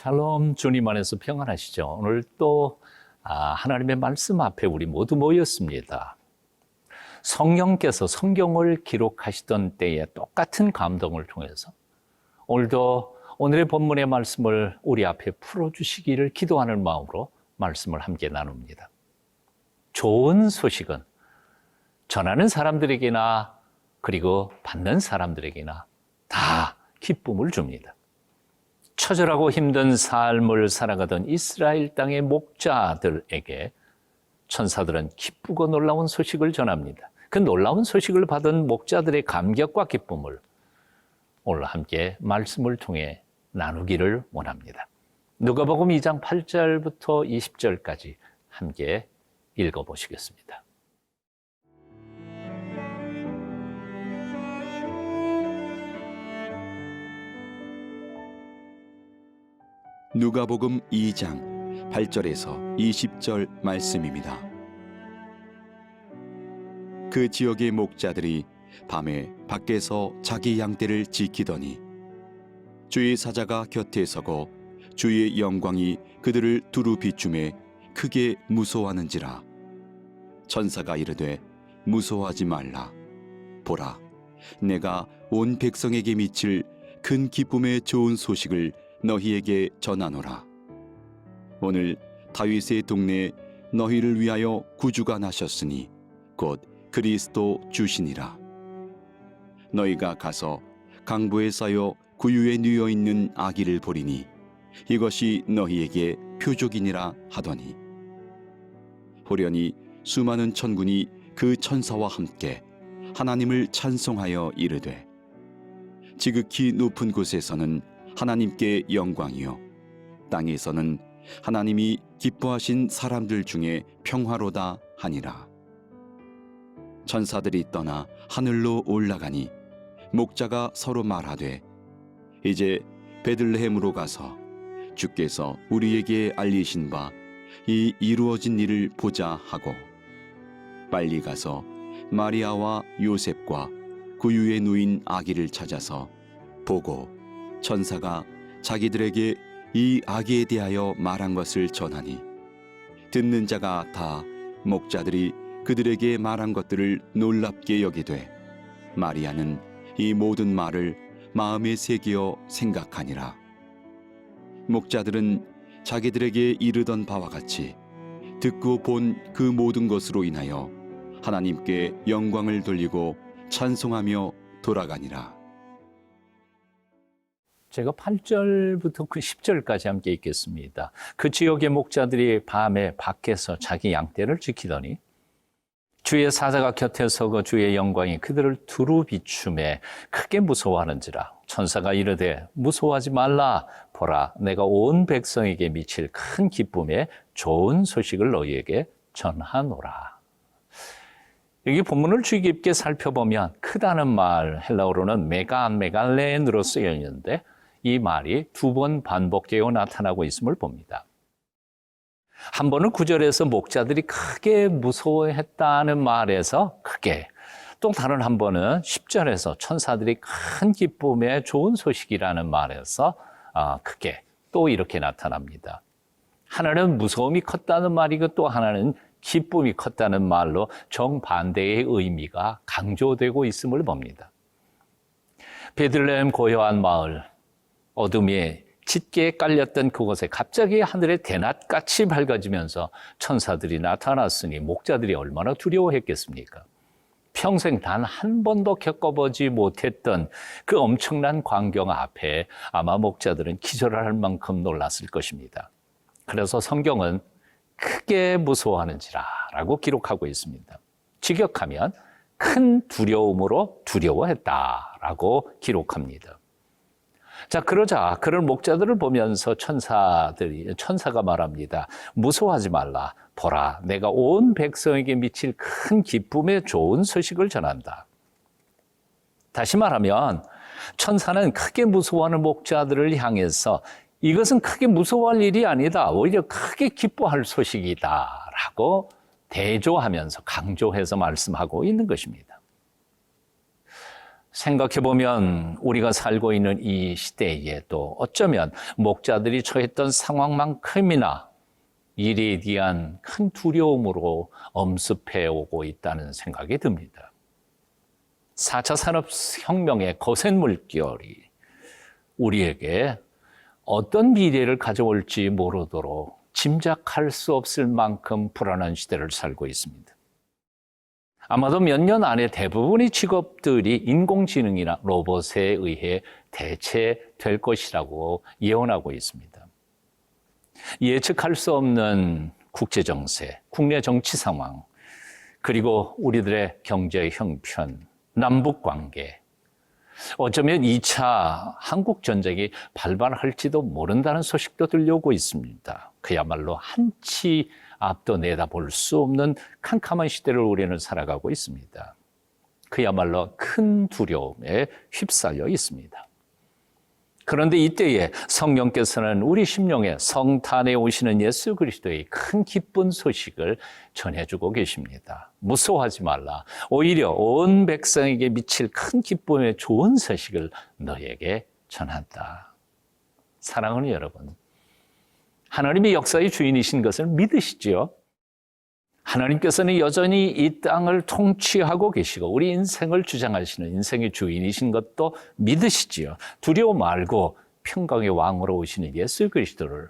샬롬, 주님 안에서 평안하시죠? 오늘 또 하나님의 말씀 앞에 우리 모두 모였습니다. 성령께서 성경을 기록하시던 때에 똑같은 감동을 통해서 오늘도 오늘의 본문의 말씀을 우리 앞에 풀어주시기를 기도하는 마음으로 말씀을 함께 나눕니다. 좋은 소식은 전하는 사람들에게나 그리고 받는 사람들에게나 다 기쁨을 줍니다. 처절하고 힘든 삶을 살아가던 이스라엘 땅의 목자들에게 천사들은 기쁘고 놀라운 소식을 전합니다. 그 놀라운 소식을 받은 목자들의 감격과 기쁨을 오늘 함께 말씀을 통해 나누기를 원합니다. 누가복음 2장 8절부터 20절까지 함께 읽어보시겠습니다. 누가복음 2장 8절에서 20절 말씀입니다. 그 지역의 목자들이 밤에 밖에서 자기 양떼를 지키더니 주의 사자가 곁에 서고 주의 영광이 그들을 두루 비추매 크게 무서워하는지라. 천사가 이르되 무서워하지 말라. 보라, 내가 온 백성에게 미칠 큰 기쁨의 좋은 소식을 너희에게 전하노라. 오늘 다윗의 동네에 너희를 위하여 구주가 나셨으니 곧 그리스도 주시니라. 너희가 가서 강보에 쌓여 구유에 누워 있는 아기를 보리니 이것이 너희에게 표적이니라 하더니 호련히 수많은 천군이 그 천사와 함께 하나님을 찬송하여 이르되 지극히 높은 곳에서는 하나님께 영광이요 땅에서는 하나님이 기뻐하신 사람들 중에 평화로다 하니라. 천사들이 떠나 하늘로 올라가니 목자가 서로 말하되 이제 베들레헴으로 가서 주께서 우리에게 알리신 바 이 이루어진 일을 보자 하고 빨리 가서 마리아와 요셉과 구유에 누인 아기를 찾아서 보고 천사가 자기들에게 이 아기에 대하여 말한 것을 전하니 듣는 자가 다 목자들이 그들에게 말한 것들을 놀랍게 여기되 마리아는 이 모든 말을 마음에 새기어 생각하니라. 목자들은 자기들에게 이르던 바와 같이 듣고 본 그 모든 것으로 인하여 하나님께 영광을 돌리고 찬송하며 돌아가니라. 제가 8절부터 그 10절까지 함께 읽겠습니다. 그 지역의 목자들이 밤에 밖에서 자기 양떼를 지키더니 주의 사자가 곁에 서고 주의 영광이 그들을 두루 비추매 크게 무서워하는지라. 천사가 이르되 무서워하지 말라. 보라, 내가 온 백성에게 미칠 큰 기쁨의 좋은 소식을 너희에게 전하노라. 여기 본문을 주의 깊게 살펴보면 크다는 말, 헬라어로는 메갈레인으로 쓰여 있는데 이 말이 두 번 반복되어 나타나고 있음을 봅니다. 한 번은 9절에서 목자들이 크게 무서워했다는 말에서 크게, 또 다른 한 번은 10절에서 천사들이 큰 기쁨의 좋은 소식이라는 말에서 크게 또 이렇게 나타납니다. 하나는 무서움이 컸다는 말이고 또 하나는 기쁨이 컸다는 말로 정반대의 의미가 강조되고 있음을 봅니다. 베들레헴 고요한 마을, 어둠이 짙게 깔렸던 그곳에 갑자기 하늘의 대낮같이 밝아지면서 천사들이 나타났으니 목자들이 얼마나 두려워했겠습니까? 평생 단 한 번도 겪어보지 못했던 그 엄청난 광경 앞에 아마 목자들은 기절할 만큼 놀랐을 것입니다. 그래서 성경은 크게 무서워하는지라 라고 기록하고 있습니다. 직역하면 큰 두려움으로 두려워했다라고 기록합니다. 자, 그러자 그런 목자들을 보면서 천사가 말합니다. 무서워하지 말라. 보라, 내가 온 백성에게 미칠 큰 기쁨의 좋은 소식을 전한다. 다시 말하면 천사는 크게 무서워하는 목자들을 향해서 이것은 크게 무서워할 일이 아니다. 오히려 크게 기뻐할 소식이다. 라고 대조하면서 강조해서 말씀하고 있는 것입니다. 생각해보면 우리가 살고 있는 이 시대에도 어쩌면 목자들이 처했던 상황만큼이나 일에 대한 큰 두려움으로 엄습해 오고 있다는 생각이 듭니다. 4차 산업혁명의 거센 물결이 우리에게 어떤 미래를 가져올지 모르도록 짐작할 수 없을 만큼 불안한 시대를 살고 있습니다. 아마도 몇 년 안에 대부분의 직업들이 인공지능이나 로봇에 의해 대체될 것이라고 예언하고 있습니다. 예측할 수 없는 국제정세, 국내 정치 상황, 그리고 우리들의 경제 형편, 남북관계, 어쩌면 2차 한국전쟁이 발발할지도 모른다는 소식도 들려오고 있습니다. 그야말로 한치 앞도 내다볼 수 없는 캄캄한 시대를 우리는 살아가고 있습니다. 그야말로 큰 두려움에 휩싸여 있습니다. 그런데 이때에 성령께서는 우리 심령에 성탄에 오시는 예수 그리스도의 큰 기쁜 소식을 전해주고 계십니다. 무서워하지 말라. 오히려 온 백성에게 미칠 큰 기쁨의 좋은 소식을 너에게 전한다. 사랑하는 여러분, 하나님의 역사의 주인이신 것을 믿으시지요? 하나님께서는 여전히 이 땅을 통치하고 계시고 우리 인생을 주장하시는 인생의 주인이신 것도 믿으시지요. 두려워 말고 평강의 왕으로 오시는 예수 그리스도를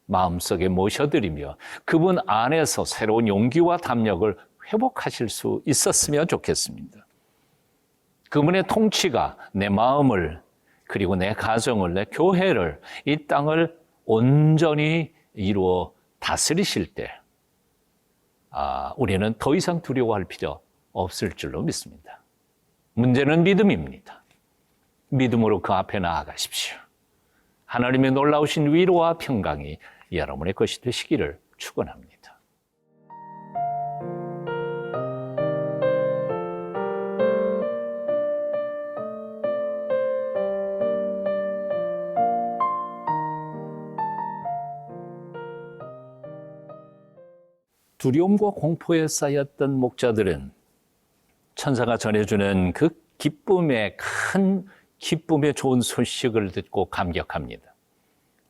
마음속에 모셔드리며 그분 안에서 새로운 용기와 담력을 회복하실 수 있었으면 좋겠습니다. 그분의 통치가 내 마음을 그리고 내 가정을, 내 교회를, 이 땅을 온전히 이루어 다스리실 때 우리는 더 이상 두려워할 필요 없을 줄로 믿습니다. 문제는 믿음입니다. 믿음으로 그 앞에 나아가십시오. 하나님의 놀라우신 위로와 평강이 여러분의 것이 되시기를 축원합니다. 두려움과 공포에 쌓였던 목자들은 천사가 전해주는 그 큰 기쁨의 좋은 소식을 듣고 감격합니다.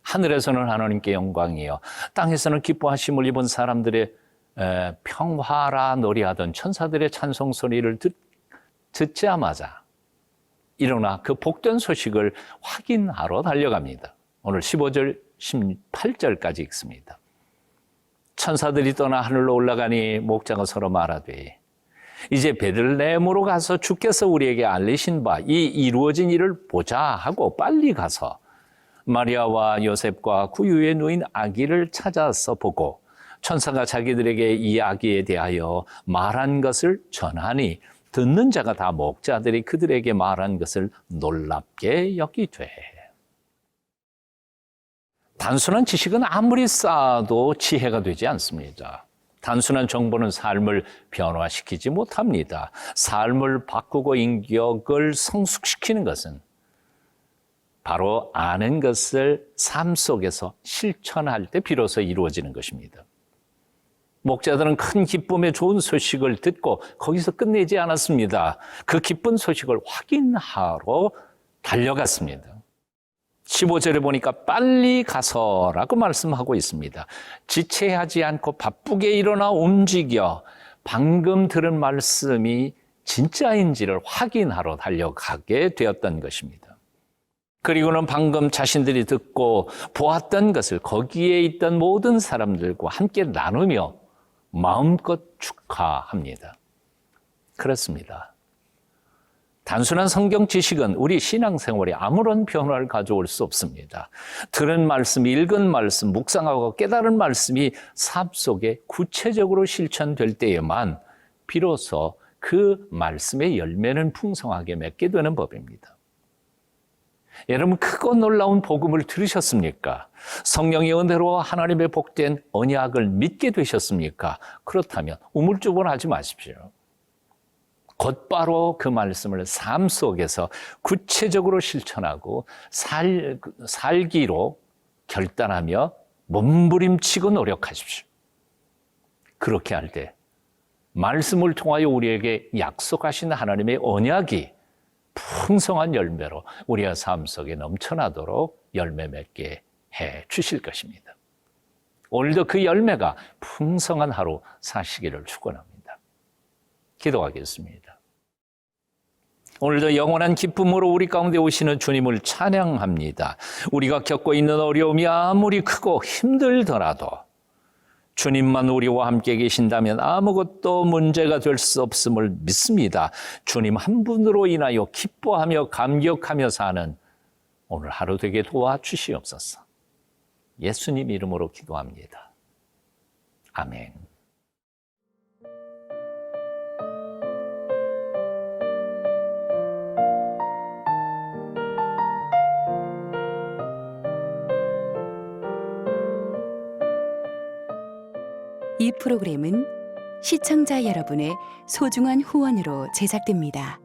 하늘에서는 하나님께 영광이요, 땅에서는 기뻐하심을 입은 사람들의 평화라 노래하던 천사들의 찬송 소리를 듣자마자 일어나 그 복된 소식을 확인하러 달려갑니다. 오늘 15절, 18절까지 읽습니다. 천사들이 떠나 하늘로 올라가니 목자가 서로 말하되 이제 베들레헴으로 가서 주께서 우리에게 알리신 바 이 이루어진 일을 보자 하고 빨리 가서 마리아와 요셉과 구유에 누인 아기를 찾아서 보고 천사가 자기들에게 이 아기에 대하여 말한 것을 전하니 듣는 자가 다 목자들이 그들에게 말한 것을 놀랍게 여기되. 단순한 지식은 아무리 쌓아도 지혜가 되지 않습니다. 단순한 정보는 삶을 변화시키지 못합니다. 삶을 바꾸고 인격을 성숙시키는 것은 바로 아는 것을 삶 속에서 실천할 때 비로소 이루어지는 것입니다. 목자들은 큰 기쁨의 좋은 소식을 듣고 거기서 끝내지 않았습니다. 그 기쁜 소식을 확인하러 달려갔습니다. 15절에 보니까 빨리 가서라고 말씀하고 있습니다. 지체하지 않고 바쁘게 일어나 움직여 방금 들은 말씀이 진짜인지를 확인하러 달려가게 되었던 것입니다. 그리고는 방금 자신들이 듣고 보았던 것을 거기에 있던 모든 사람들과 함께 나누며 마음껏 축하합니다. 그렇습니다. 단순한 성경 지식은 우리 신앙생활에 아무런 변화를 가져올 수 없습니다. 들은 말씀, 읽은 말씀, 묵상하고 깨달은 말씀이 삶 속에 구체적으로 실천될 때에만 비로소 그 말씀의 열매는 풍성하게 맺게 되는 법입니다. 여러분, 크고 놀라운 복음을 들으셨습니까? 성령의 은혜로 하나님의 복된 언약을 믿게 되셨습니까? 그렇다면 우물쭈물하지 마십시오. 곧바로 그 말씀을 삶 속에서 구체적으로 실천하고 살기로 결단하며 몸부림치고 노력하십시오. 그렇게 할 때 말씀을 통하여 우리에게 약속하신 하나님의 언약이 풍성한 열매로 우리의 삶 속에 넘쳐나도록 열매 맺게 해 주실 것입니다. 오늘도 그 열매가 풍성한 하루 사시기를 축원합니다. 기도하겠습니다. 오늘도 영원한 기쁨으로 우리 가운데 오시는 주님을 찬양합니다. 우리가 겪고 있는 어려움이 아무리 크고 힘들더라도 주님만 우리와 함께 계신다면 아무것도 문제가 될 수 없음을 믿습니다. 주님 한 분으로 인하여 기뻐하며 감격하며 사는 오늘 하루 되게 도와주시옵소서. 예수님 이름으로 기도합니다. 아멘. 이 프로그램은 시청자 여러분의 소중한 후원으로 제작됩니다.